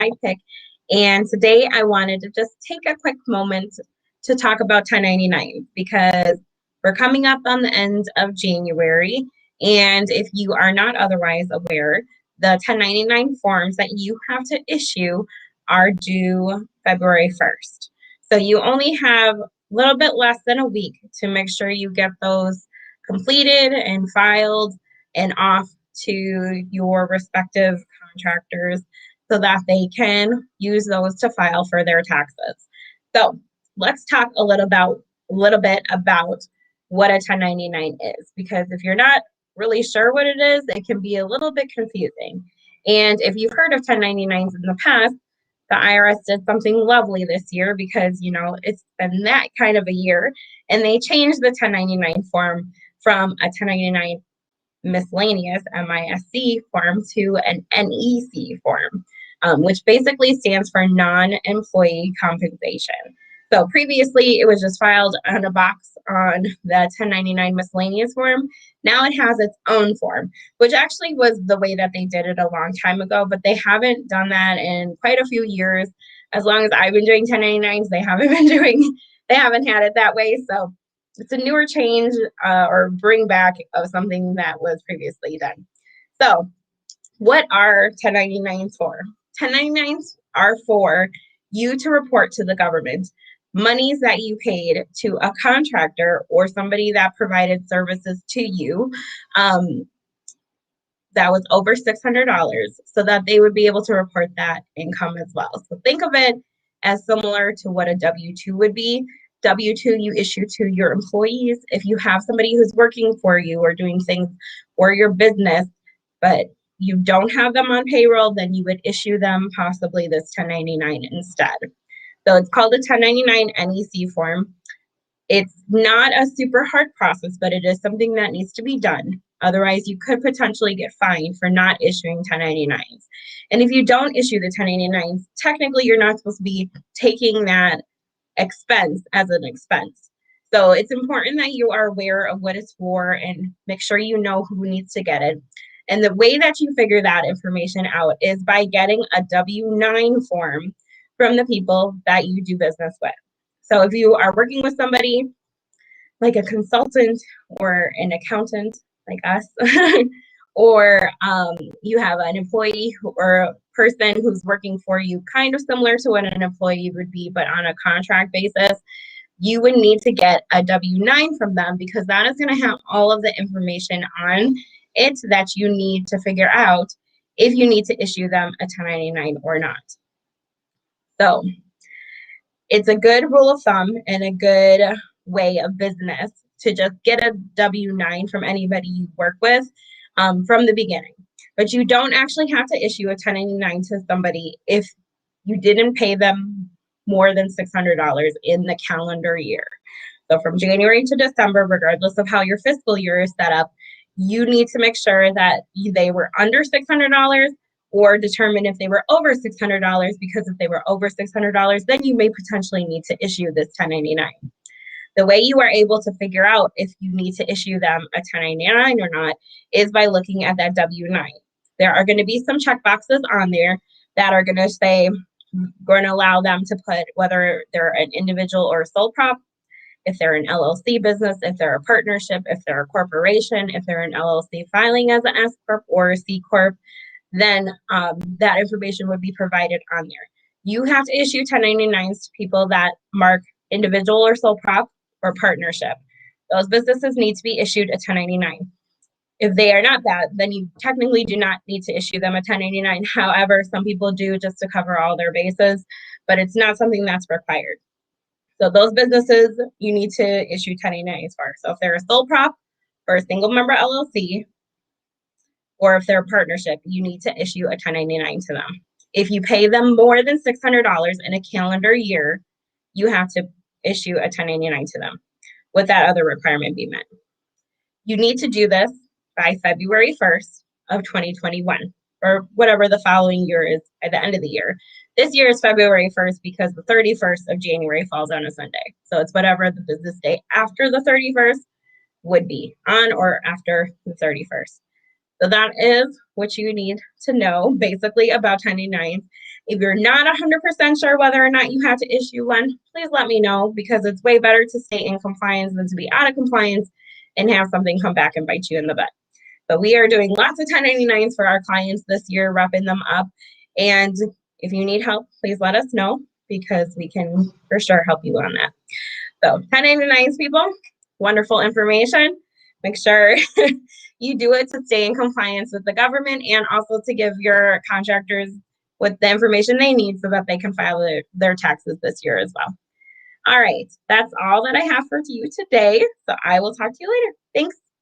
I Pick, and today I wanted to just take a quick moment to talk about 1099 because we're coming up on the end of January, and if you are not otherwise aware, the 1099 forms that you have to issue are due February 1st. So you only have a little bit less than a week to make sure you get those completed and filed and off to your respective contractors so that they can use those to file for their taxes. So let's talk a little bit about what a 1099 is, because if you're not really sure what it is, it can be a little bit confusing. And if you've heard of 1099s in the past, the IRS did something lovely this year because, it's been that kind of a year, and they changed the 1099 form from a 1099 miscellaneous MISC form to an NEC form, which basically stands for non-employee compensation. So previously it was just filed on a box on the 1099 miscellaneous form. Now it has its own form, which actually was the way that they did it a long time ago, but they haven't done that in quite a few years. As long as I've been doing 1099s, they haven't had it that way. So it's a newer change or bring back of something that was previously done. So what are 1099s for? 1099s are for you to report to the government monies that you paid to a contractor or somebody that provided services to you that was over $600, so that they would be able to report that income as well. So think of it as similar to what a W-2 would be. W-2 you issue to your employees. If you have somebody who's working for you or doing things for your business, but you don't have them on payroll, then you would issue them possibly this 1099 instead. So it's called a 1099 NEC form. It's not a super hard process, but it is something that needs to be done. Otherwise, you could potentially get fined for not issuing 1099s. And if you don't issue the 1099s, technically you're not supposed to be taking that expense as an expense. So it's important that you are aware of what it's for and make sure you know who needs to get it. And the way that you figure that information out is by getting a W-9 form from the people that you do business with. So if you are working with somebody like a consultant or an accountant like us, or you have an employee or a person who's working for you, kind of similar to what an employee would be, but on a contract basis, you would need to get a W-9 from them because that is going to have all of the information on it that you need to figure out if you need to issue them a 1099 or not. So it's a good rule of thumb and a good way of business to just get a W-9 from anybody you work with from the beginning. But you don't actually have to issue a 1099 to somebody if you didn't pay them more than $600 in the calendar year. So from January to December, regardless of how your fiscal year is set up, you need to make sure that they were under $600 or determine if they were over $600, because if they were over $600, then you may potentially need to issue this 1099. The way you are able to figure out if you need to issue them a 1099 or not is by looking at that W-9. There are going to be some checkboxes on there that are going to say, going to allow them to put whether they're an individual or a sole prop, if they're an LLC business, if they're a partnership, if they're a corporation, if they're an LLC filing as an S Corp or a C Corp, then that information would be provided on there. You have to issue 1099s to people that mark individual or sole prop or partnership. Those businesses need to be issued a 1099. If they are not that, then you technically do not need to issue them a 1099. However, some people do just to cover all their bases, but it's not something that's required. So those businesses you need to issue 1099s for. So if they're a sole prop or a single member LLC, or if they're a partnership, you need to issue a 1099 to them. If you pay them more than $600 in a calendar year, you have to issue a 1099 to them with that other requirement be met. You need to do this by February 1st of 2021, or whatever the following year is at the end of the year. This year is February 1st because the 31st of January falls on a Sunday. So it's whatever the business day after the 31st would be, on or after the 31st. So that is what you need to know basically about 1099s. If you're not 100% sure whether or not you have to issue one, please let me know, because it's way better to stay in compliance than to be out of compliance and have something come back and bite you in the butt. But we are doing lots of 1099s for our clients this year, repping them up. And if you need help, please let us know, because we can for sure help you on that. So 1099s, people, wonderful information. Make sure you do it to stay in compliance with the government, and also to give your contractors with the information they need so that they can file their taxes this year as well. All right, that's all that I have for you today. So I will talk to you later. Thanks.